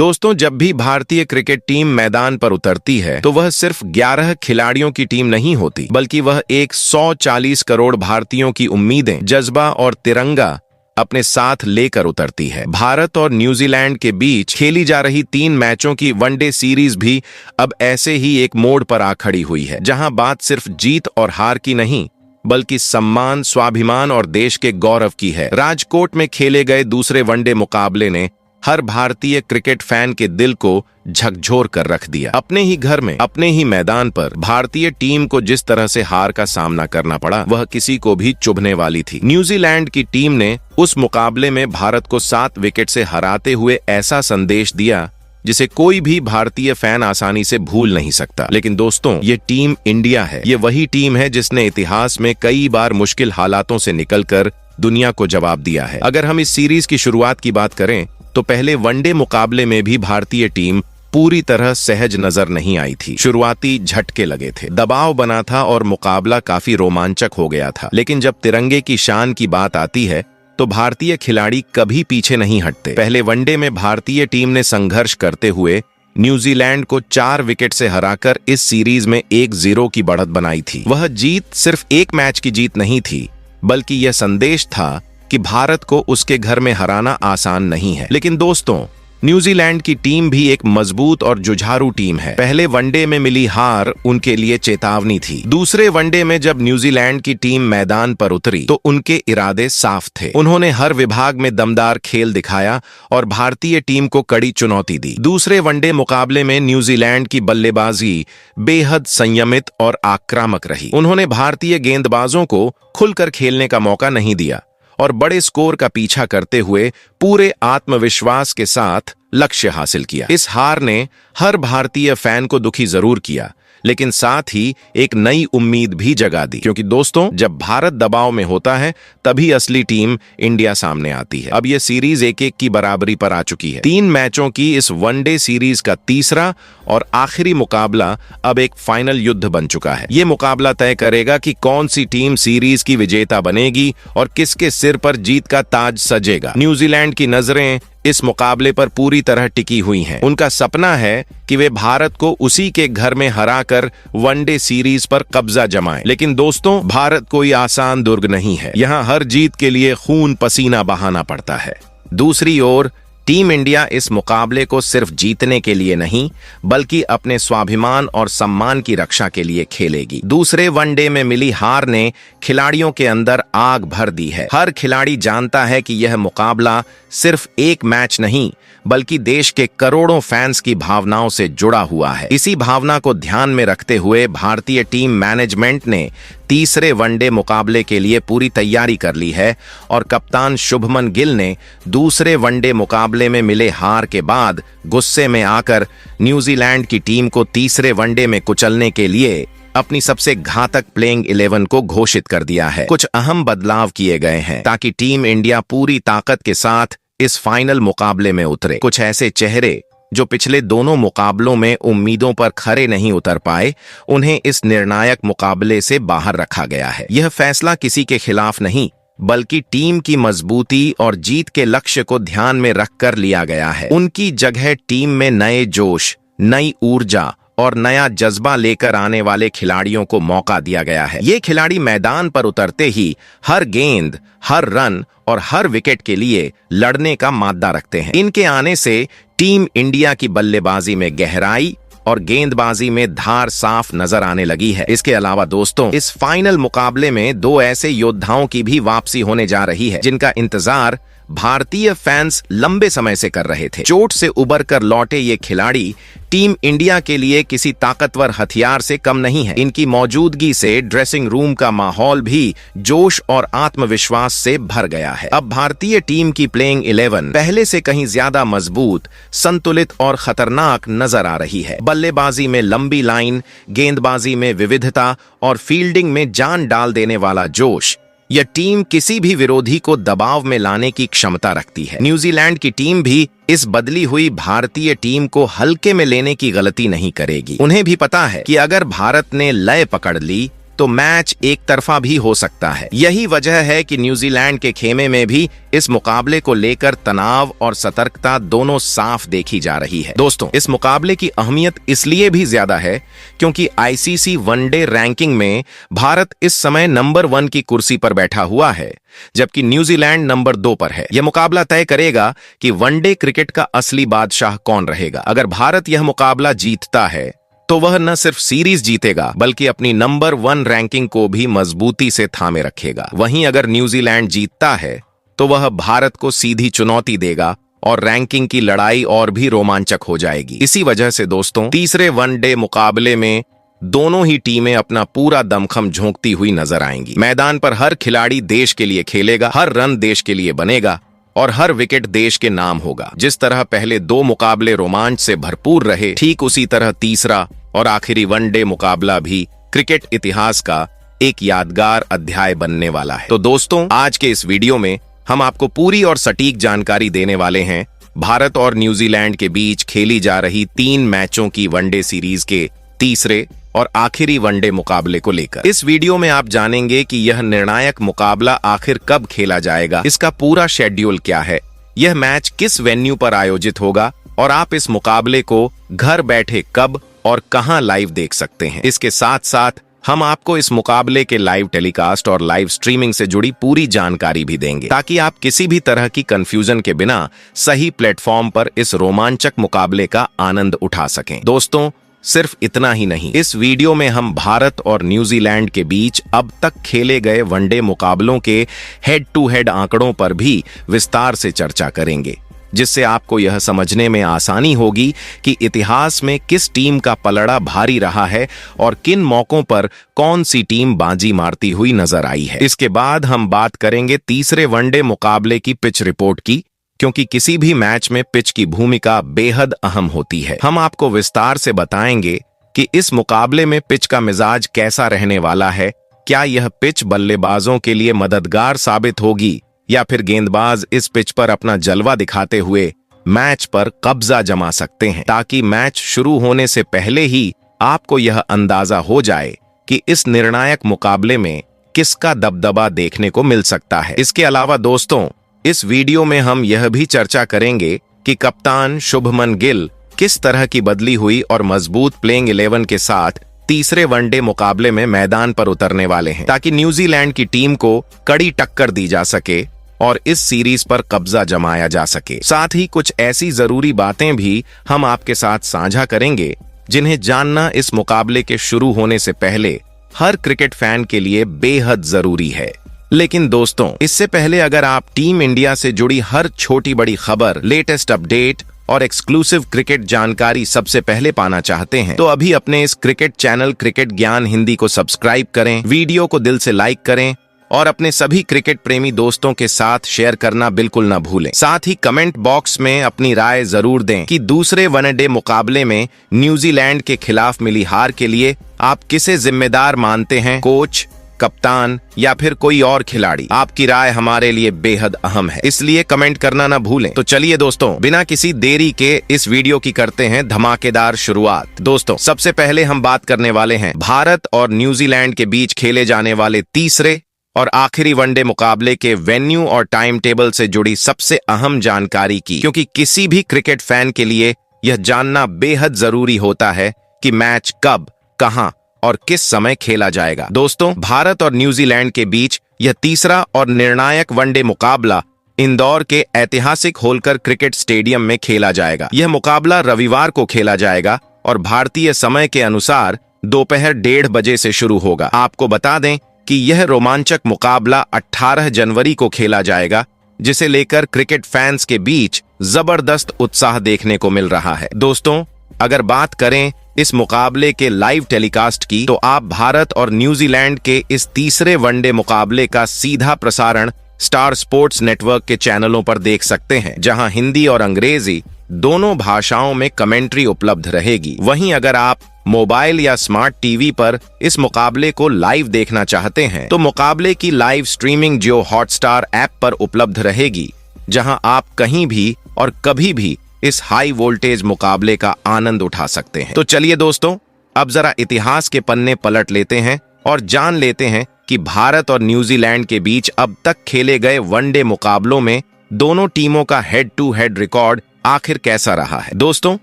दोस्तों, जब भी भारतीय क्रिकेट टीम मैदान पर उतरती है तो वह सिर्फ 11 खिलाड़ियों की टीम नहीं होती, बल्कि वह 140 करोड़ भारतीयों की उम्मीदें, जज्बा और तिरंगा अपने साथ लेकर उतरती है। भारत और न्यूजीलैंड के बीच खेली जा रही 3 मैचों की वनडे सीरीज भी अब ऐसे ही एक मोड़ पर आ खड़ी हुई है, जहां बात सिर्फ जीत और हार की नहीं बल्कि सम्मान, स्वाभिमान और देश के गौरव की है। राजकोट में खेले गए दूसरे वनडे मुकाबले ने हर भारतीय क्रिकेट फैन के दिल को झकझोर कर रख दिया। अपने ही घर में, अपने ही मैदान पर भारतीय टीम को जिस तरह से हार का सामना करना पड़ा, वह किसी को भी चुभने वाली थी। न्यूजीलैंड की टीम ने उस मुकाबले में भारत को 7 विकेट से हराते हुए ऐसा संदेश दिया जिसे कोई भी भारतीय फैन आसानी से भूल नहीं सकता। लेकिन दोस्तों, ये टीम इंडिया है। ये वही टीम है जिसने इतिहास में कई बार मुश्किल हालातों से निकलकर दुनिया को जवाब दिया है। अगर हम इस सीरीज की शुरुआत की बात करें तो पहले वनडे मुकाबले में भी भारतीय टीम पूरी तरह सहज नजर नहीं आई थी। शुरुआती झटके लगे थे, दबाव बना था और मुकाबला काफी रोमांचक हो गया था। लेकिन जब तिरंगे की शान की बात आती है तो भारतीय खिलाड़ी कभी पीछे नहीं हटते। पहले वनडे में भारतीय टीम ने संघर्ष करते हुए न्यूजीलैंड को 4 विकेट से हराकर इस सीरीज में 1-0 की बढ़त बनाई थी। वह जीत सिर्फ एक मैच की जीत नहीं थी, बल्कि यह संदेश था कि भारत को उसके घर में हराना आसान नहीं है। लेकिन दोस्तों, न्यूजीलैंड की टीम भी एक मजबूत और जुझारू टीम है। पहले वनडे में मिली हार उनके लिए चेतावनी थी। दूसरे वनडे में जब न्यूजीलैंड की टीम मैदान पर उतरी तो उनके इरादे साफ थे। उन्होंने हर विभाग में दमदार खेल दिखाया और भारतीय टीम को कड़ी चुनौती दी। दूसरे वनडे मुकाबले में न्यूजीलैंड की बल्लेबाजी बेहद संयमित और आक्रामक रही। उन्होंने भारतीय गेंदबाजों को खुलकर खेलने का मौका नहीं दिया और बड़े स्कोर का पीछा करते हुए पूरे आत्मविश्वास के साथ लक्ष्य हासिल किया। इस हार ने हर भारतीय फैन को दुखी जरूर किया, लेकिन साथ ही एक नई उम्मीद भी जगा दी, क्योंकि दोस्तों, जब भारत दबाव में होता है तभी असली टीम इंडिया सामने आती है। अब यह सीरीज 1-1 की बराबरी पर आ चुकी है। 3 मैचों की इस वनडे सीरीज का तीसरा और आखिरी मुकाबला अब एक फाइनल युद्ध बन चुका है। ये मुकाबला तय करेगा कि कौन सी टीम सीरीज की विजेता बनेगी और किसके सिर पर जीत का ताज सजेगा। न्यूजीलैंड की नजरें इस मुकाबले पर पूरी तरह टिकी हुई हैं। उनका सपना है कि वे भारत को उसी के घर में हराकर वनडे सीरीज पर कब्जा जमाएं। लेकिन दोस्तों, भारत कोई आसान दुर्ग नहीं है। यहाँ हर जीत के लिए खून पसीना बहाना पड़ता है। दूसरी ओर टीम इंडिया इस मुकाबले को सिर्फ जीतने के लिए नहीं बल्कि अपने स्वाभिमान और सम्मान की रक्षा के लिए खेलेगी। दूसरे वनडे में मिली हार ने खिलाड़ियों के अंदर आग भर दी है। हर खिलाड़ी जानता है कि यह मुकाबला सिर्फ एक मैच नहीं बल्कि देश के करोड़ों फैंस की भावनाओं से जुड़ा हुआ है। इसी भावना को ध्यान में रखते हुए भारतीय टीम मैनेजमेंट ने तीसरे वनडे मुकाबले के लिए पूरी तैयारी कर ली है और कप्तान शुभमन गिल ने दूसरे वनडे मुकाबले में मिले हार के बाद गुस्से में आकर न्यूजीलैंड की टीम को तीसरे वनडे में कुचलने के लिए अपनी सबसे घातक प्लेइंग 11 को घोषित कर दिया है। कुछ अहम बदलाव किए गए हैं ताकि टीम इंडिया पूरी ताकत के साथ इस फाइनल मुकाबले में उतरे। कुछ ऐसे चेहरे जो पिछले दोनों मुकाबलों में उम्मीदों पर खरे नहीं उतर पाए, उन्हें इस निर्णायक मुकाबले से बाहर रखा गया है। यह फैसला किसी के खिलाफ नहीं बल्कि टीम की मजबूती और जीत के लक्ष्य को ध्यान में रखकर लिया गया है। उनकी जगह टीम में नए जोश, नई ऊर्जा और नया जज्बा लेकर आने वाले खिलाड़ियों को मौका दिया गया है। ये खिलाड़ी मैदान पर उतरते ही हर गेंद, हर रन और हर विकेट के लिए लड़ने का मादा रखते हैं। इनके आने से टीम इंडिया की बल्लेबाजी में गहराई और गेंदबाजी में धार साफ नजर आने लगी है। इसके अलावा दोस्तों, इस फाइनल मुकाबले में 2 ऐसे योद्धाओं की भी वापसी होने जा रही है जिनका इंतजार भारतीय फैंस लंबे समय से कर रहे थे। चोट से उबर कर लौटे ये खिलाड़ी टीम इंडिया के लिए किसी ताकतवर हथियार से कम नहीं है। इनकी मौजूदगी से ड्रेसिंग रूम का माहौल भी जोश और आत्मविश्वास से भर गया है। अब भारतीय टीम की प्लेइंग 11 पहले से कहीं ज्यादा मजबूत, संतुलित और खतरनाक नजर आ रही है। बल्लेबाजी में लंबी लाइन, गेंदबाजी में विविधता और फील्डिंग में जान डाल देने वाला जोश, यह टीम किसी भी विरोधी को दबाव में लाने की क्षमता रखती है। न्यूजीलैंड की टीम भी इस बदली हुई भारतीय टीम को हल्के में लेने की गलती नहीं करेगी। उन्हें भी पता है कि अगर भारत ने लय पकड़ ली तो मैच एक तरफा भी हो सकता है। यही वजह है कि न्यूजीलैंड के खेमे में भी इस मुकाबले को लेकर तनाव और सतर्कता दोनों साफ देखी जा रही है। दोस्तों, इस मुकाबले की अहमियत इसलिए भी ज्यादा है क्योंकि आईसीसी वनडे रैंकिंग में भारत इस समय नंबर 1 की कुर्सी पर बैठा हुआ है, जबकि न्यूजीलैंड नंबर 2 पर है। यह मुकाबला तय करेगा कि वनडे क्रिकेट का असली बादशाह कौन रहेगा। अगर भारत यह मुकाबला जीतता है तो वह न सिर्फ सीरीज जीतेगा बल्कि अपनी नंबर 1 रैंकिंग को भी मजबूती से थामे रखेगा। वहीं अगर न्यूजीलैंड जीतता है तो वह भारत को सीधी चुनौती देगा और रैंकिंग की लड़ाई और भी रोमांचक हो जाएगी। इसी वजह से दोस्तों, तीसरे वनडे मुकाबले में दोनों ही टीमें अपना पूरा दमखम झोंकती हुई नजर आएंगी। मैदान पर हर खिलाड़ी देश के लिए खेलेगा, हर रन देश के लिए बनेगा और हर विकेट देश के नाम होगा। जिस तरह पहले 2 मुकाबले रोमांच से भरपूर रहे, ठीक उसी तरह तीसरा और आखिरी वनडे मुकाबला भी क्रिकेट इतिहास का एक यादगार अध्याय बनने वाला है। तो दोस्तों, आज के इस वीडियो में हम आपको पूरी और सटीक जानकारी देने वाले हैं भारत और न्यूजीलैंड के बीच खेली जा रही 3 मैचों की वनडे सीरीज के तीसरे और आखिरी वनडे मुकाबले को लेकर। इस वीडियो में आप जानेंगे कि यह निर्णायक मुकाबला आखिर कब खेला जाएगा, इसका पूरा शेड्यूल क्या है, यह मैच किस वेन्यू पर आयोजित होगा और आप इस मुकाबले को घर बैठे कब और कहां लाइव देख सकते हैं। इसके साथ साथ हम आपको इस मुकाबले के लाइव टेलीकास्ट और लाइव स्ट्रीमिंग से जुड़ी पूरी जानकारी भी देंगे, ताकि आप किसी भी तरह की कंफ्यूजन के बिना सही प्लेटफॉर्म पर इस रोमांचक मुकाबले का आनंद उठा सकें। दोस्तों, सिर्फ इतना ही नहीं, इस वीडियो में हम भारत और न्यूजीलैंड के बीच अब तक खेले गए वनडे मुकाबलों के हेड टू हेड आंकड़ों पर भी विस्तार से चर्चा करेंगे, जिससे आपको यह समझने में आसानी होगी कि इतिहास में किस टीम का पलड़ा भारी रहा है और किन मौकों पर कौन सी टीम बाजी मारती हुई नजर आई है। इसके बाद हम बात करेंगे तीसरे वनडे मुकाबले की पिच रिपोर्ट की, क्योंकि किसी भी मैच में पिच की भूमिका बेहद अहम होती है। हम आपको विस्तार से बताएंगे कि इस मुकाबले में पिच का मिजाज कैसा रहने वाला है, क्या यह पिच बल्लेबाजों के लिए मददगार साबित होगी या फिर गेंदबाज इस पिच पर अपना जलवा दिखाते हुए मैच पर कब्जा जमा सकते हैं, ताकि मैच शुरू होने से पहले ही आपको यह अंदाजा हो जाए कि इस निर्णायक मुकाबले में किसका दबदबा देखने को मिल सकता है। इसके अलावा दोस्तों, इस वीडियो में हम यह भी चर्चा करेंगे कि कप्तान शुभमन गिल किस तरह की बदली हुई और मजबूत प्लेइंग 11 के साथ तीसरे वनडे मुकाबले में मैदान पर उतरने वाले हैं, ताकि न्यूजीलैंड की टीम को कड़ी टक्कर दी जा सके और इस सीरीज पर कब्जा जमाया जा सके। साथ ही कुछ ऐसी जरूरी बातें भी हम आपके साथ साझा करेंगे जिन्हें जानना इस मुकाबले के शुरू होने से पहले हर क्रिकेट फैन के लिए बेहद जरूरी है। लेकिन दोस्तों, इससे पहले अगर आप टीम इंडिया से जुड़ी हर छोटी बड़ी खबर, लेटेस्ट अपडेट और एक्सक्लूसिव क्रिकेट जानकारी सबसे पहले पाना चाहते हैं, तो अभी अपने इस क्रिकेट चैनल क्रिकेट ज्ञान हिंदी को सब्सक्राइब करें, वीडियो को दिल से लाइक करें और अपने सभी क्रिकेट प्रेमी दोस्तों के साथ शेयर करना बिल्कुल न भूलें। साथ ही कमेंट बॉक्स में अपनी राय जरूर दें कि दूसरे वनडे मुकाबले में न्यूजीलैंड के खिलाफ मिली हार के लिए आप किसे जिम्मेदार मानते हैं, कोच, कप्तान या फिर कोई और खिलाड़ी। आपकी राय हमारे लिए बेहद अहम है, इसलिए कमेंट करना ना भूलें। तो चलिए दोस्तों, बिना किसी देरी के इस वीडियो की करते हैं धमाकेदार शुरुआत। दोस्तों, सबसे पहले हम बात करने वाले हैं भारत और न्यूजीलैंड के बीच खेले जाने वाले तीसरे और आखिरी वनडे मुकाबले के वेन्यू और टाइम टेबल से जुड़ी सबसे अहम जानकारी की, क्योंकि किसी भी क्रिकेट फैन के लिए यह जानना बेहद जरूरी होता है कि मैच कब, कहां और किस समय खेला जाएगा। दोस्तों, भारत और न्यूजीलैंड के बीच यह तीसरा और निर्णायक वनडे मुकाबला इंदौर के ऐतिहासिक होलकर क्रिकेट स्टेडियम में खेला जाएगा। यह मुकाबला रविवार को खेला जाएगा और भारतीय समय के अनुसार दोपहर 1:30 बजे से शुरू होगा। आपको बता दें कि यह रोमांचक मुकाबला 18 जनवरी को खेला जाएगा, जिसे लेकर क्रिकेट फैंस के बीच जबरदस्त उत्साह देखने को मिल रहा है। दोस्तों, अगर बात करें इस मुकाबले के लाइव टेलीकास्ट की, तो आप भारत और न्यूजीलैंड के इस तीसरे वनडे मुकाबले का सीधा प्रसारण स्टार स्पोर्ट्स नेटवर्क के चैनलों पर देख सकते हैं, जहां हिंदी और अंग्रेजी दोनों भाषाओं में कमेंट्री उपलब्ध रहेगी। वहीं अगर आप मोबाइल या स्मार्ट टीवी पर इस मुकाबले को लाइव देखना चाहते हैं, तो मुकाबले की लाइव स्ट्रीमिंग जियो हॉटस्टार ऐप पर उपलब्ध रहेगी, जहां आप कहीं भी और कभी भी इस हाई वोल्टेज मुकाबले का आनंद उठा सकते हैं। तो चलिए दोस्तों, अब जरा इतिहास के पन्ने पलट लेते हैं और जान लेते हैं कि भारत और न्यूजीलैंड के बीच अब तक खेले गए वनडे मुकाबलों में दोनों टीमों का हेड टू हेड रिकॉर्ड आखिर कैसा रहा है। दोस्तों,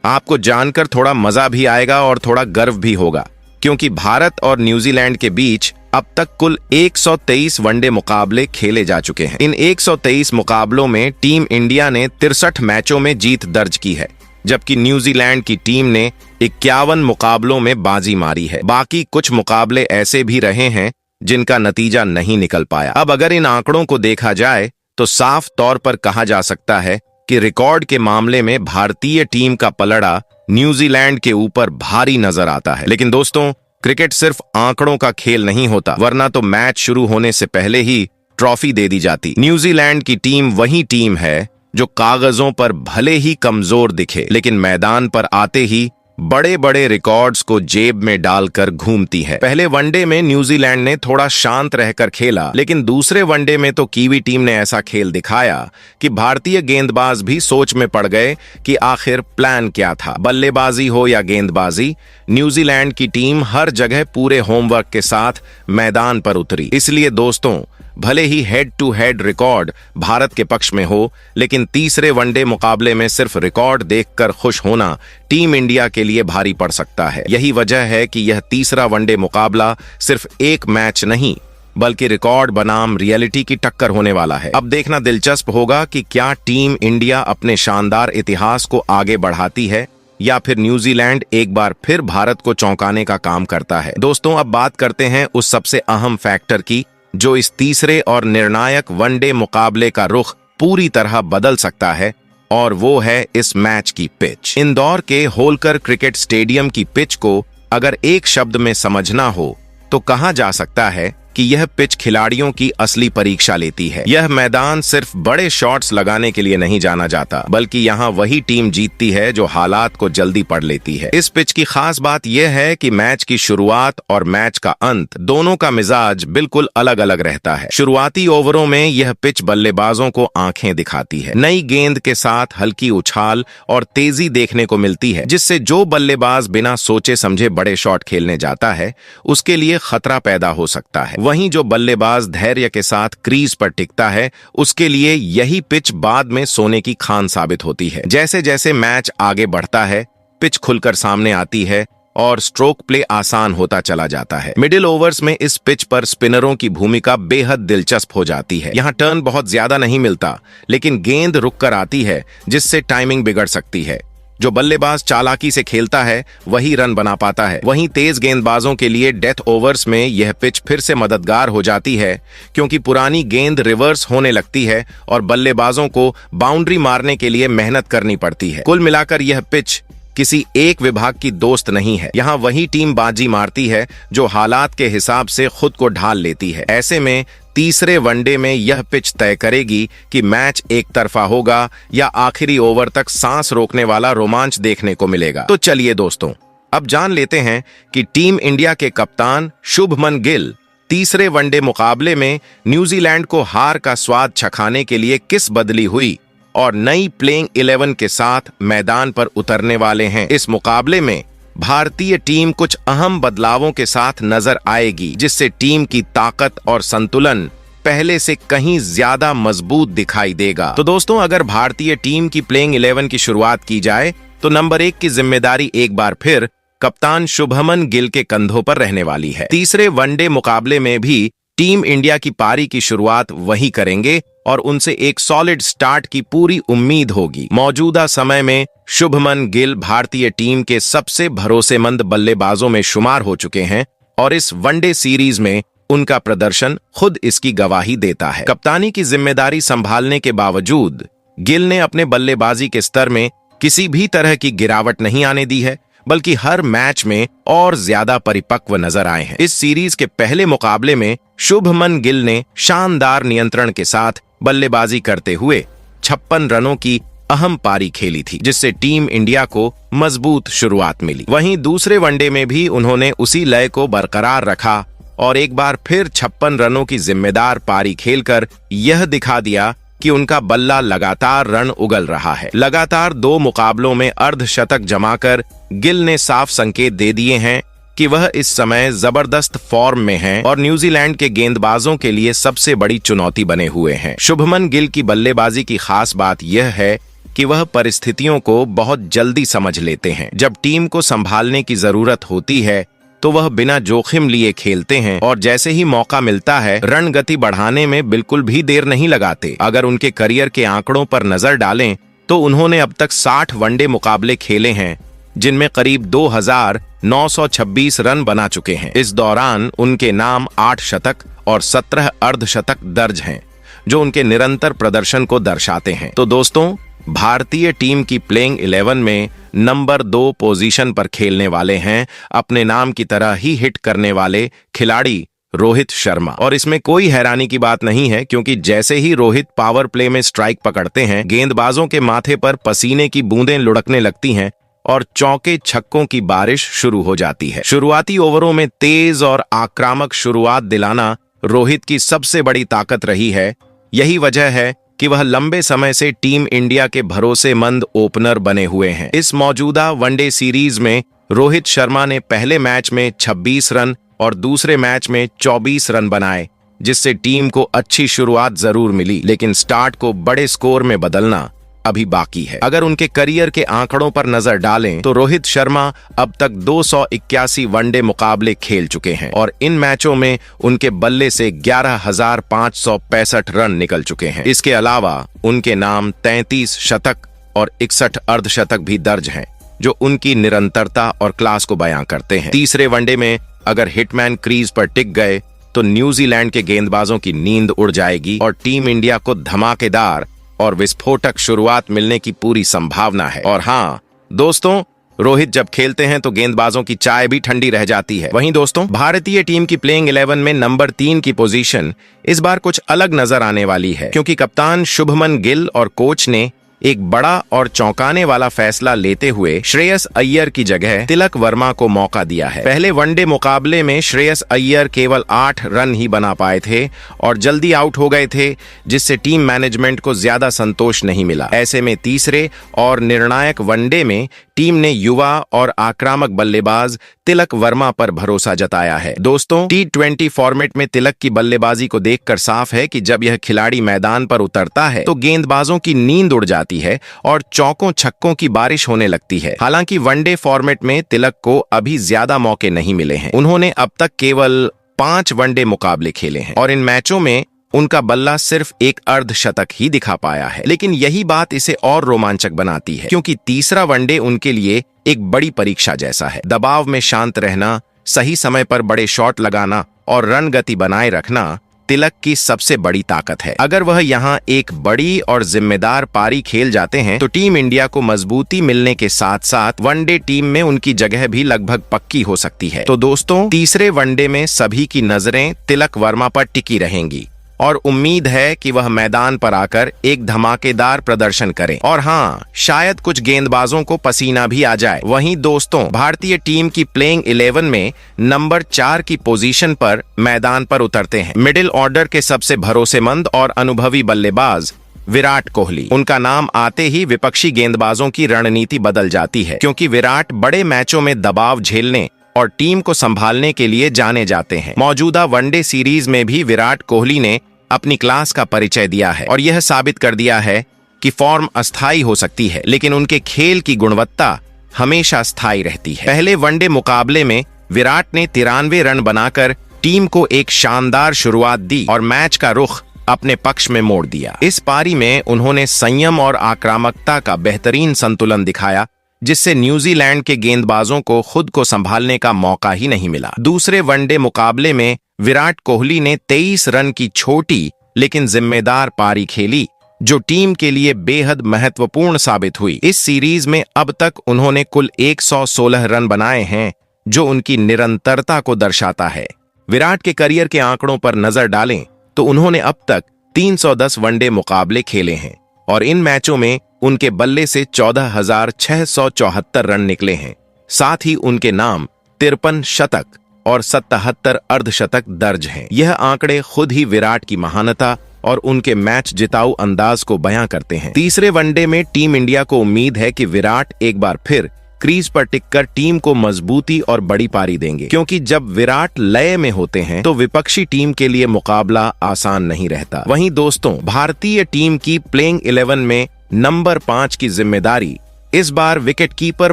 आपको जानकर थोड़ा मजा भी आएगा और थोड़ा गर्व भी होगा, क्योंकि भारत और न्यूजीलैंड के बीच अब तक कुल 123 वनडे मुकाबले खेले जा चुके हैं। इन 123 मुकाबलों में टीम इंडिया ने 63 मैचों में जीत दर्ज की है, जबकि न्यूजीलैंड की टीम ने 51 मुकाबलों में बाजी मारी है। बाकी कुछ मुकाबले ऐसे भी रहे हैं जिनका नतीजा नहीं निकल पाया। अब अगर इन आंकड़ों को देखा जाए तो साफ तौर पर कहा जा सकता है कि रिकॉर्ड के मामले में भारतीय टीम का पलड़ा न्यूजीलैंड के ऊपर भारी नजर आता है। लेकिन दोस्तों, क्रिकेट सिर्फ आंकड़ों का खेल नहीं होता, वरना तो मैच शुरू होने से पहले ही ट्रॉफी दे दी जाती। न्यूजीलैंड की टीम वही टीम है जो कागजों पर भले ही कमजोर दिखे, लेकिन मैदान पर आते ही बड़े बड़े रिकॉर्ड्स को जेब में डालकर घूमती है। पहले वनडे में न्यूजीलैंड ने थोड़ा शांत रहकर खेला, लेकिन दूसरे वनडे में तो कीवी टीम ने ऐसा खेल दिखाया कि भारतीय गेंदबाज भी सोच में पड़ गए कि आखिर प्लान क्या था। बल्लेबाजी हो या गेंदबाजी, न्यूजीलैंड की टीम हर जगह पूरे होमवर्क के साथ मैदान पर उतरी। इसलिए दोस्तों, भले ही head to head record Bharat के पक्ष में हो, लेकिन तीसरे वनडे मुकाबले में सिर्फ रिकॉर्ड देखकर खुश होना टीम इंडिया के लिए भारी पड़ सकता है। यही वजह है कि यह तीसरा वनडे मुकाबला सिर्फ एक मैच नहीं, बल्कि रिकॉर्ड बनाम रियलिटी की टक्कर होने वाला है। अब देखना दिलचस्प होगा कि क्या टीम इंडिया अपने शानदार इतिहास को आगे बढ़ाती है या फिर न्यूजीलैंड एक बार फिर भारत को चौंकाने का काम करता है। दोस्तों, अब बात करते हैं उस सबसे अहम फैक्टर की जो इस तीसरे और निर्णायक वनडे मुकाबले का रुख पूरी तरह बदल सकता है, और वो है इस मैच की पिच। इंदौर के होलकर क्रिकेट स्टेडियम की पिच को अगर एक शब्द में समझना हो तो कहा जा सकता है कि यह पिच खिलाड़ियों की असली परीक्षा लेती है। यह मैदान सिर्फ बड़े शॉट्स लगाने के लिए नहीं जाना जाता, बल्कि यहाँ वही टीम जीतती है जो हालात को जल्दी पढ़ लेती है। इस पिच की खास बात यह है कि मैच की शुरुआत और मैच का अंत दोनों का मिजाज बिल्कुल अलग अलग रहता है। शुरुआती ओवरों में यह पिच बल्लेबाजों को आंखें दिखाती है। नई गेंद के साथ हल्की उछाल और तेजी देखने को मिलती है, जिससे जो बल्लेबाज बिना सोचे समझे बड़े शॉट खेलने जाता है उसके लिए खतरा पैदा हो सकता है। वहीं जो बल्लेबाज धैर्य के साथ क्रीज पर टिकता है उसके लिए यही पिच बाद में सोने की खान साबित होती है। जैसे जैसे मैच आगे बढ़ता है, पिच खुलकर सामने आती है और स्ट्रोक प्ले आसान होता चला जाता है। मिडिल ओवर्स में इस पिच पर स्पिनरों की भूमिका बेहद दिलचस्प हो जाती है। यहाँ टर्न बहुत ज्यादा नहीं मिलता, लेकिन गेंद रुककर आती है, जिससे टाइमिंग बिगड़ सकती है। जो बल्लेबाज चालाकी से खेलता है वही रन बना पाता है। वहीं तेज गेंदबाजों के लिए डेथ ओवर्स में यह पिच फिर से मददगार हो जाती है, क्योंकि पुरानी गेंद रिवर्स होने लगती है और बल्लेबाजों को बाउंड्री मारने के लिए मेहनत करनी पड़ती है। कुल मिलाकर यह पिच किसी एक विभाग की दोस्त नहीं है। यहाँ वही टीम बाजी मारती है जो हालात के हिसाब से खुद को ढाल लेती है। ऐसे में तीसरे वनडे में यह पिच तय करेगी कि मैच एक तरफा होगा या आखिरी ओवर तक सांस रोकने वाला रोमांच देखने को मिलेगा। तो चलिए दोस्तों, अब जान लेते हैं कि टीम इंडिया के कप्तान शुभमन गिल तीसरे वनडे मुकाबले में न्यूजीलैंड को हार का स्वाद चखाने के लिए किस बदली हुई और नई प्लेइंग 11 के साथ मैदान पर उतरने वाले हैं। इस मुकाबले में भारतीय टीम कुछ अहम बदलावों के साथ नजर आएगी, जिससे टीम की ताकत और संतुलन पहले से कहीं ज्यादा मजबूत दिखाई देगा। तो दोस्तों, अगर भारतीय टीम की प्लेइंग 11 की शुरुआत की जाए तो नंबर 1 की जिम्मेदारी एक बार फिर कप्तान शुभमन गिल के कंधों पर रहने वाली है। तीसरे वनडे मुकाबले में भी टीम इंडिया की पारी की शुरुआत वही करेंगे और उनसे एक सॉलिड स्टार्ट की पूरी उम्मीद होगी। मौजूदा समय में शुभमन गिल भारतीय टीम के सबसे भरोसेमंद बल्लेबाजों में शुमार हो चुके हैं और इस वनडे सीरीज में उनका प्रदर्शन खुद इसकी गवाही देता है। कप्तानी की जिम्मेदारी संभालने के बावजूद गिल ने अपने बल्लेबाजी के स्तर में किसी भी तरह की गिरावट नहीं आने दी है, बल्कि हर मैच में और ज्यादा परिपक्व नजर आए हैं। इस सीरीज के पहले मुकाबले में शुभमन गिल ने शानदार नियंत्रण के साथ बल्लेबाजी करते हुए 56 रनों की अहम पारी खेली थी, जिससे टीम इंडिया को मजबूत शुरुआत मिली। वहीं दूसरे वनडे में भी उन्होंने उसी लय को बरकरार रखा और एक बार फिर 56 रनों की जिम्मेदार पारी खेलकर यह दिखा दिया कि उनका बल्ला लगातार रन उगल रहा है। लगातार 2 मुकाबलों में अर्धशतक जमाकर गिल ने साफ संकेत दे दिए हैं कि वह इस समय जबरदस्त फॉर्म में हैं और न्यूजीलैंड के गेंदबाजों के लिए सबसे बड़ी चुनौती बने हुए हैं। शुभमन गिल की बल्लेबाजी की खास बात यह है कि वह परिस्थितियों को बहुत जल्दी समझ लेते हैं। जब टीम को संभालने की जरूरत होती है तो वह बिना जोखिम लिए खेलते हैं और जैसे ही मौका मिलता है रन गति बढ़ाने में बिल्कुल भी देर नहीं लगाते। अगर उनके करियर के आंकड़ों पर नजर डालें तो उन्होंने अब तक 60 वनडे मुकाबले खेले हैं, जिनमें करीब 2926 रन बना चुके हैं। इस दौरान उनके नाम 8 शतक और 17 अर्धशतक दर्ज हैं, जो उनके निरंतर प्रदर्शन को दर्शाते हैं। तो दोस्तों, भारतीय टीम की प्लेइंग 11 में नंबर 2 पोजीशन पर खेलने वाले हैं अपने नाम की तरह ही हिट करने वाले खिलाड़ी रोहित शर्मा। और इसमें कोई हैरानी की बात नहीं है, क्योंकि जैसे ही रोहित पावर प्ले में स्ट्राइक पकड़ते हैं, गेंदबाजों के माथे पर पसीने की बूंदें लुढ़कने लगती हैं और चौके छक्कों की बारिश शुरू हो जाती है। शुरुआती ओवरों में तेज और आक्रामक शुरुआत दिलाना रोहित की सबसे बड़ी ताकत रही है। यही वजह है कि वह लंबे समय से टीम इंडिया के भरोसेमंद ओपनर बने हुए हैं। इस मौजूदा वनडे सीरीज में रोहित शर्मा ने पहले मैच में 26 रन और दूसरे मैच में 24 रन बनाए, जिससे टीम को अच्छी शुरुआत जरूर मिली, लेकिन स्टार्ट को बड़े स्कोर में बदलना अभी बाकी है। अगर उनके करियर के आंकड़ों पर नजर डालें तो रोहित शर्मा अब तक 281 वनडे मुकाबले खेल चुके हैं और इन मैचों में उनके बल्ले से 11,565 रन निकल चुके हैं। इसके अलावा उनके नाम 33 शतक और 61 अर्धशतक भी दर्ज हैं, जो उनकी निरंतरता और क्लास को बयां करते हैं। तीसरे वनडे में अगर हिटमैन क्रीज पर टिक गए तो न्यूजीलैंड के गेंदबाजों की नींद उड़ जाएगी और टीम इंडिया को धमाकेदार और विस्फोटक शुरुआत मिलने की पूरी संभावना है। और हाँ दोस्तों, रोहित जब खेलते हैं तो गेंदबाजों की चाय भी ठंडी रह जाती है। वहीं दोस्तों, भारतीय टीम की प्लेइंग 11 में नंबर 3 की पोजीशन इस बार कुछ अलग नजर आने वाली है, क्योंकि कप्तान शुभमन गिल और कोच ने एक बड़ा और चौंकाने वाला फैसला लेते हुए श्रेयस अय्यर की जगह तिलक वर्मा को मौका दिया है। पहले वनडे मुकाबले में श्रेयस अय्यर केवल 8 रन ही बना पाए थे और जल्दी आउट हो गए थे, जिससे टीम मैनेजमेंट को ज्यादा संतोष नहीं मिला। ऐसे में तीसरे और निर्णायक वनडे में टीम ने युवा और आक्रामक बल्लेबाज तिलक वर्मा पर भरोसा जताया है। दोस्तों, T20 फॉर्मेट में तिलक की बल्लेबाजी को देखकर साफ है कि जब यह खिलाड़ी मैदान पर उतरता है तो गेंदबाजों की नींद उड़ जाती है और चौकों छक्कों की बारिश होने लगती है। हालांकि वनडे फॉर्मेट में तिलक को अभी ज्यादा मौके नहीं मिले हैं। उन्होंने अब तक केवल 5 वनडे मुकाबले खेले हैं और इन मैचों में उनका बल्ला सिर्फ एक अर्धशतक ही दिखा पाया है। लेकिन यही बात इसे और रोमांचक बनाती है, क्योंकि तीसरा वनडे उनके लिए एक बड़ी परीक्षा जैसा है। दबाव में शांत रहना, सही समय पर बड़े शॉट लगाना और रन गति बनाए रखना तिलक की सबसे बड़ी ताकत है। अगर वह यहाँ एक बड़ी और जिम्मेदार पारी खेल जाते हैं तो टीम इंडिया को मजबूती मिलने के साथ साथ वनडे टीम में उनकी जगह भी लगभग पक्की हो सकती है। तो दोस्तों, तीसरे वनडे में सभी की नजरें तिलक वर्मा पर टिकी रहेंगी और उम्मीद है कि वह मैदान पर आकर एक धमाकेदार प्रदर्शन करें और हाँ, शायद कुछ गेंदबाजों को पसीना भी आ जाए। वहीं दोस्तों, भारतीय टीम की प्लेइंग 11 में नंबर 4 की पोजीशन पर मैदान पर उतरते हैं मिडिल ऑर्डर के सबसे भरोसेमंद और अनुभवी बल्लेबाज विराट कोहली। उनका नाम आते ही विपक्षी गेंदबाजों की रणनीति बदल जाती है, क्योंकि विराट बड़े मैचों में दबाव झेलने और टीम को संभालने के लिए जाने जाते हैं। मौजूदा वनडे सीरीज में भी विराट कोहली ने अपनी क्लास का परिचय दिया है और यह साबित कर दिया है कि फॉर्म अस्थायी हो सकती है, लेकिन उनके खेल की गुणवत्ता हमेशा स्थायी रहती है। पहले वनडे मुकाबले में विराट ने 93 रन बनाकर टीम को एक शानदार शुरुआत दी और मैच का रुख अपने पक्ष में मोड़ दिया। इस पारी में उन्होंने संयम और आक्रामकता का बेहतरीन संतुलन दिखाया, जिससे न्यूजीलैंड के गेंदबाजों को खुद को संभालने का मौका ही नहीं मिला। दूसरे वनडे मुकाबले में विराट कोहली ने 23 रन की छोटी लेकिन जिम्मेदार पारी खेली, जो टीम के लिए बेहद महत्वपूर्ण साबित हुई। इस सीरीज में अब तक उन्होंने कुल 116 रन बनाए हैं, जो उनकी निरंतरता को दर्शाता है। विराट के करियर के आंकड़ों पर नजर डालें तो उन्होंने अब तक 310 वनडे मुकाबले खेले हैं और इन मैचों में उनके बल्ले से 14,674 रन निकले हैं। साथ ही उनके नाम 53 शतक और 77 अर्धशतक दर्ज हैं। यह आंकड़े खुद ही विराट की महानता और उनके मैच जिताऊ अंदाज को बयां करते हैं। तीसरे वनडे में टीम इंडिया को उम्मीद है कि विराट एक बार फिर क्रीज पर टिककर टीम को मजबूती और बड़ी पारी देंगे, क्योंकि जब विराट लय में होते हैं तो विपक्षी टीम के लिए मुकाबला आसान नहीं रहता। वहीं दोस्तों, भारतीय टीम की प्लेइंग 11 में नंबर 5 की जिम्मेदारी इस बार विकेटकीपर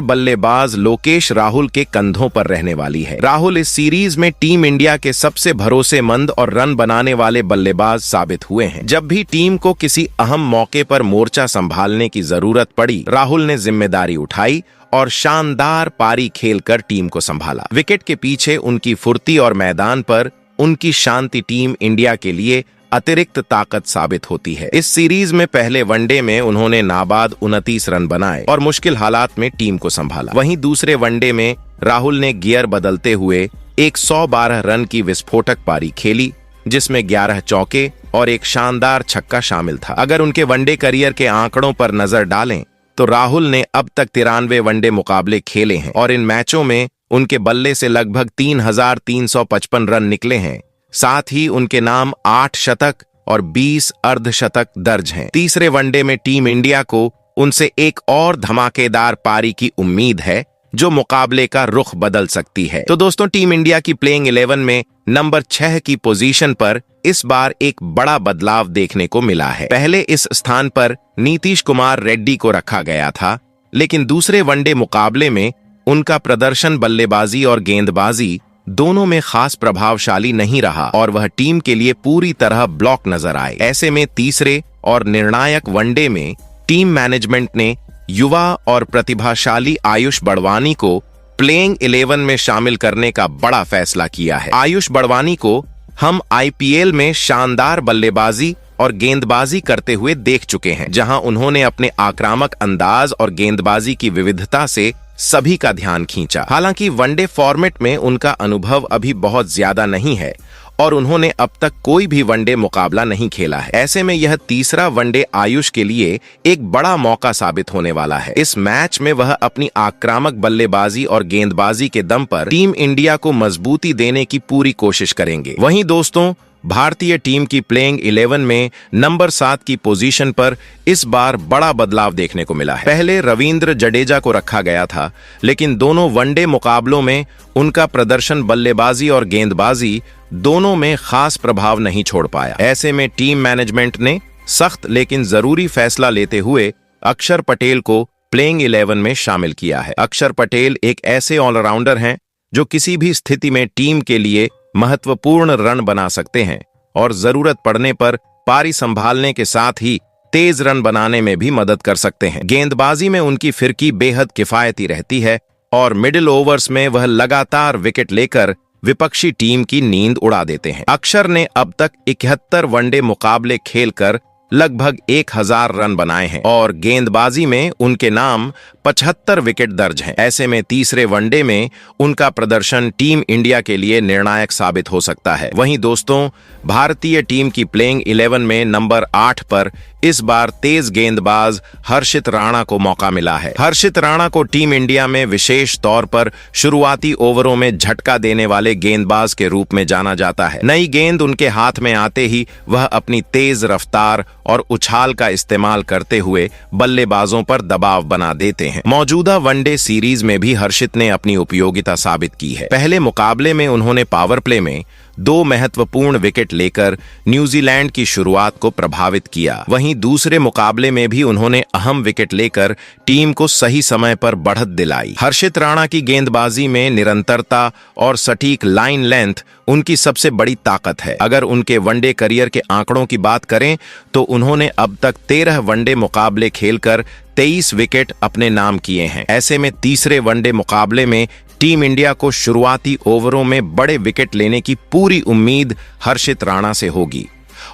बल्लेबाज लोकेश राहुल के कंधों पर रहने वाली है। राहुल इस सीरीज में टीम इंडिया के सबसे भरोसेमंद और रन बनाने वाले बल्लेबाज साबित हुए हैं। जब भी टीम को किसी अहम मौके पर मोर्चा संभालने की जरूरत पड़ी, राहुल ने जिम्मेदारी उठाई और शानदार पारी खेलकर टीम को संभाला। विकेट के पीछे उनकी फुर्ती और मैदान पर उनकी शांति टीम इंडिया के लिए अतिरिक्त ताकत साबित होती है। इस सीरीज में पहले वनडे में उन्होंने नाबाद 29 रन बनाए और मुश्किल हालात में टीम को संभाला। वहीं दूसरे वनडे में राहुल ने गियर बदलते हुए 112 रन की विस्फोटक पारी खेली, जिसमें 11 चौके और एक शानदार छक्का शामिल था। अगर उनके वनडे करियर के आंकड़ों पर नजर डालें तो राहुल ने अब तक 93 वनडे मुकाबले खेले हैं और इन मैचों में उनके बल्ले से लगभग 3355 रन निकले हैं। साथ ही उनके नाम 8 शतक और 20 अर्धशतक दर्ज हैं। तीसरे वनडे में टीम इंडिया को उनसे एक और धमाकेदार पारी की उम्मीद है, जो मुकाबले का रुख बदल सकती है। तो दोस्तों, टीम इंडिया की प्लेइंग 11 में नंबर 6 की पोजीशन पर इस बार एक बड़ा बदलाव देखने को मिला है। पहले इस स्थान पर नीतीश कुमार रेड्डी को रखा गया था, लेकिन दूसरे वनडे मुकाबले में उनका प्रदर्शन बल्लेबाजी और गेंदबाजी दोनों में खास प्रभावशाली नहीं रहा और वह टीम के लिए पूरी तरह ब्लॉक नजर आए। ऐसे में तीसरे और निर्णायक वनडे में टीम मैनेजमेंट ने युवा और प्रतिभाशाली आयुष बड़वानी को प्लेइंग 11 में शामिल करने का बड़ा फैसला किया है। आयुष बड़वानी को हम आईपीएल में शानदार बल्लेबाजी और गेंदबाजी करते हुए देख चुके हैं, जहां उन्होंने अपने आक्रामक अंदाज और गेंदबाजी की विविधता से सभी का ध्यान खींचा। हालांकि वनडे फॉर्मेट में उनका अनुभव अभी बहुत ज्यादा नहीं है और उन्होंने अब तक कोई भी वनडे मुकाबला नहीं खेला है। ऐसे में यह तीसरा वनडे आयुष के लिए एक बड़ा मौका साबित होने वाला है। इस मैच में वह अपनी आक्रामक बल्लेबाजी और गेंदबाजी के दम पर टीम इंडिया को मजबूती देने की पूरी कोशिश करेंगे। वहीं दोस्तों, भारतीय टीम की प्लेइंग 11 में नंबर 7 की पोजीशन पर इस बार बड़ा बदलाव देखने को मिला है। पहले रविंद्र जडेजा को रखा गया था, लेकिन दोनों वनडे मुकाबलों में उनका प्रदर्शन बल्लेबाजी और गेंदबाजी दोनों में खास प्रभाव नहीं छोड़ पाया। ऐसे में टीम मैनेजमेंट ने सख्त लेकिन जरूरी फैसला लेते हुए अक्षर पटेल को प्लेइंग 11 में शामिल किया है। अक्षर पटेल एक ऐसे ऑलराउंडर हैं जो किसी भी स्थिति में टीम के लिए महत्वपूर्ण रन बना सकते हैं और जरूरत पड़ने पर पारी संभालने के साथ ही तेज रन बनाने में भी मदद कर सकते हैं। गेंदबाजी में उनकी फिरकी बेहद किफायती रहती है और मिडिल ओवर्स में वह लगातार विकेट लेकर विपक्षी टीम की नींद उड़ा देते हैं। अक्षर ने अब तक 71 वनडे मुकाबले खेलकर लगभग 1000 रन बनाए हैं और गेंदबाजी में उनके नाम 75 विकेट दर्ज हैं। ऐसे में तीसरे वनडे में उनका प्रदर्शन टीम इंडिया के लिए निर्णायक साबित हो सकता है। वहीं दोस्तों, भारतीय टीम की प्लेइंग 11 में नंबर 8 पर इस बार तेज गेंदबाज हर्षित राणा को मौका मिला है। हर्षित राणा को टीम इंडिया में विशेष तौर पर शुरुआती ओवरों में झटका देने वाले गेंदबाज के रूप में जाना जाता है। नई गेंद उनके हाथ में आते ही वह अपनी तेज रफ्तार और उछाल का इस्तेमाल करते हुए बल्लेबाजों पर दबाव बना देते हैं। मौजूदा वनडे सीरीज में भी हर्षित ने अपनी उपयोगिता साबित की है। पहले मुकाबले में उन्होंने पावर प्ले में 2 महत्वपूर्ण विकेट लेकर न्यूजीलैंड की शुरुआत को प्रभावित किया। वहीं दूसरे मुकाबले में भी उन्होंने अहम विकेट लेकर टीम को सही समय पर बढ़त दिलाई। हर्षित राणा की गेंदबाजी में निरंतरता और सटीक लाइन लेंथ उनकी सबसे बड़ी ताकत है। अगर उनके वनडे करियर के आंकड़ों की बात करें तो उन्होंने अब तक 13 वनडे मुकाबले खेलकर 23 विकेट अपने नाम किए हैं। ऐसे में तीसरे वनडे मुकाबले में टीम इंडिया को शुरुआती ओवरों में बड़े विकेट लेने की पूरी उम्मीद हर्षित राणा से होगी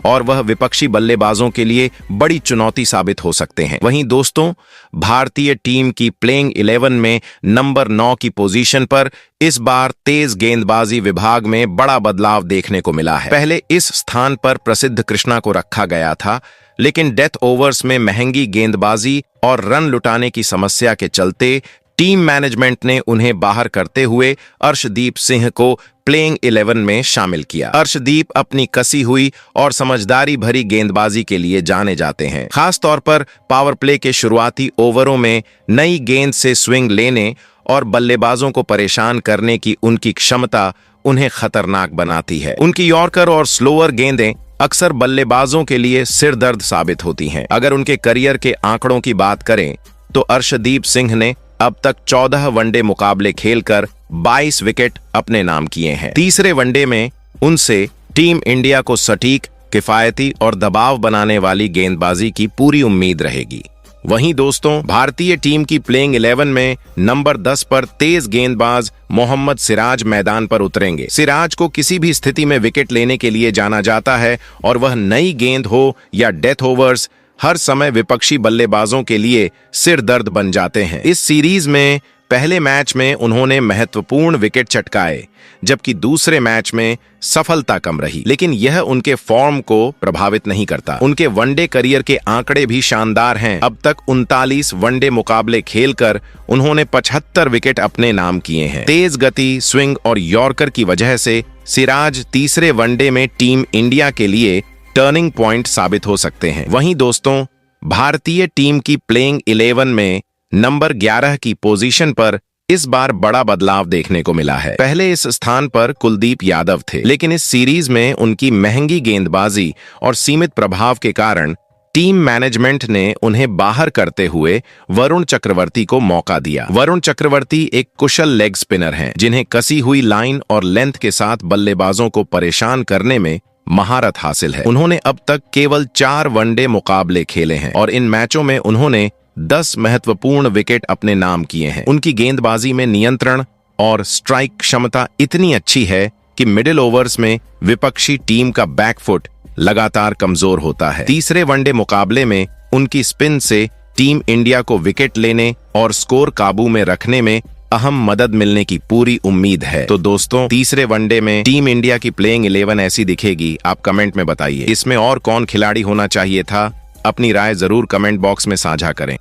और वह विपक्षी बल्लेबाजों के लिए बड़ी चुनौती साबित हो सकते हैं। वहीं दोस्तों, भारतीय टीम की प्लेइंग 11 में नंबर 9 की पोजीशन पर इस बार तेज गेंदबाजी विभाग में बड़ा बदलाव देखने को मिला है। पहले इस स्थान पर प्रसिद्ध कृष्णा को रखा गया था, लेकिन डेथ ओवर्स में महंगी गेंदबाजी और रन लुटाने की समस्या के चलते टीम मैनेजमेंट ने उन्हें बाहर करते हुए अर्शदीप सिंह को प्लेइंग 11 में शामिल किया। अर्शदीप अपनी कसी हुई और समझदारी भरी गेंदबाजी के लिए जाने जाते हैं। खास तौर पर पावर प्ले के शुरुआती ओवरों में नई गेंद से स्विंग लेने और बल्लेबाजों को परेशान करने की उनकी क्षमता उन्हें खतरनाक बनाती है। उनकी यॉर्कर और स्लोअर गेंदें अक्सर बल्लेबाजों के लिए सिरदर्द साबित होती हैं। अगर उनके करियर के आंकड़ों की बात करें तो अर्शदीप सिंह ने अब तक 14 वनडे मुकाबले खेलकर 22 विकेट अपने नाम किए हैं। तीसरे वनडे में उनसे टीम इंडिया को सटीक, किफायती और दबाव बनाने वाली गेंदबाजी की पूरी उम्मीद रहेगी। वहीं दोस्तों, भारतीय टीम की प्लेइंग 11 में नंबर 10 पर तेज गेंदबाज मोहम्मद सिराज मैदान पर उतरेंगे। सिराज को किसी भी स्थिति में विकेट लेने के लिए जाना जाता है और वह नई गेंद हो या डेथ ओवर्स हर समय विपक्षी बल्लेबाजों के लिए सिर दर्द बन जाते हैं। इस सीरीज में पहले मैच में उन्होंने महत्वपूर्ण विकेट चटकाए, जबकि दूसरे मैच में सफलता कम रही, लेकिन यह उनके फॉर्म को प्रभावित नहीं करता। उनके वनडे करियर के आंकड़े भी शानदार हैं। अब तक 39 वनडे मुकाबले खेलकर उन्होंने 75 विकेट अपने नाम किए हैं। तेज गति, स्विंग और यॉर्कर की वजह से सिराज तीसरे वनडे में टीम इंडिया के लिए टर्निंग पॉइंट साबित हो सकते हैं। वहीं दोस्तों, भारतीय टीम की प्लेइंग 11 में नंबर 11 की पोजीशन पर इस बार बड़ा बदलाव देखने को मिला है। पहले इस स्थान पर कुलदीप यादव थे, लेकिन इस सीरीज में उनकी महंगी गेंदबाजी और सीमित प्रभाव के कारण टीम मैनेजमेंट ने उन्हें बाहर करते हुए वरुण चक्रवर्ती को मौका दिया। वरुण चक्रवर्ती एक कुशल लेग स्पिनर हैं, जिन्हें कसी हुई लाइन और लेंथ के साथ बल्लेबाजों को परेशान करने में महारत हासिल है। उन्होंने अब तक केवल 4 वनडे मुकाबले खेले हैं और इन मैचों में उन्होंने 10 महत्वपूर्ण विकेट अपने नाम किए हैं। उनकी गेंदबाजी में नियंत्रण और स्ट्राइक क्षमता इतनी अच्छी है कि मिडिल ओवर्स में विपक्षी टीम का बैकफुट लगातार कमजोर होता है। तीसरे वनडे मुकाबले में उनकी स्पिन से टीम इंडिया को विकेट लेने और स्कोर काबू में रखने में अहम मदद मिलने की पूरी उम्मीद है। तो दोस्तों, तीसरे वनडे में टीम इंडिया की प्लेइंग 11 ऐसी दिखेगी, आप कमेंट में बताइए। इसमें और कौन खिलाड़ी होना चाहिए था? अपनी राय जरूर कमेंट बॉक्स में साझा करें।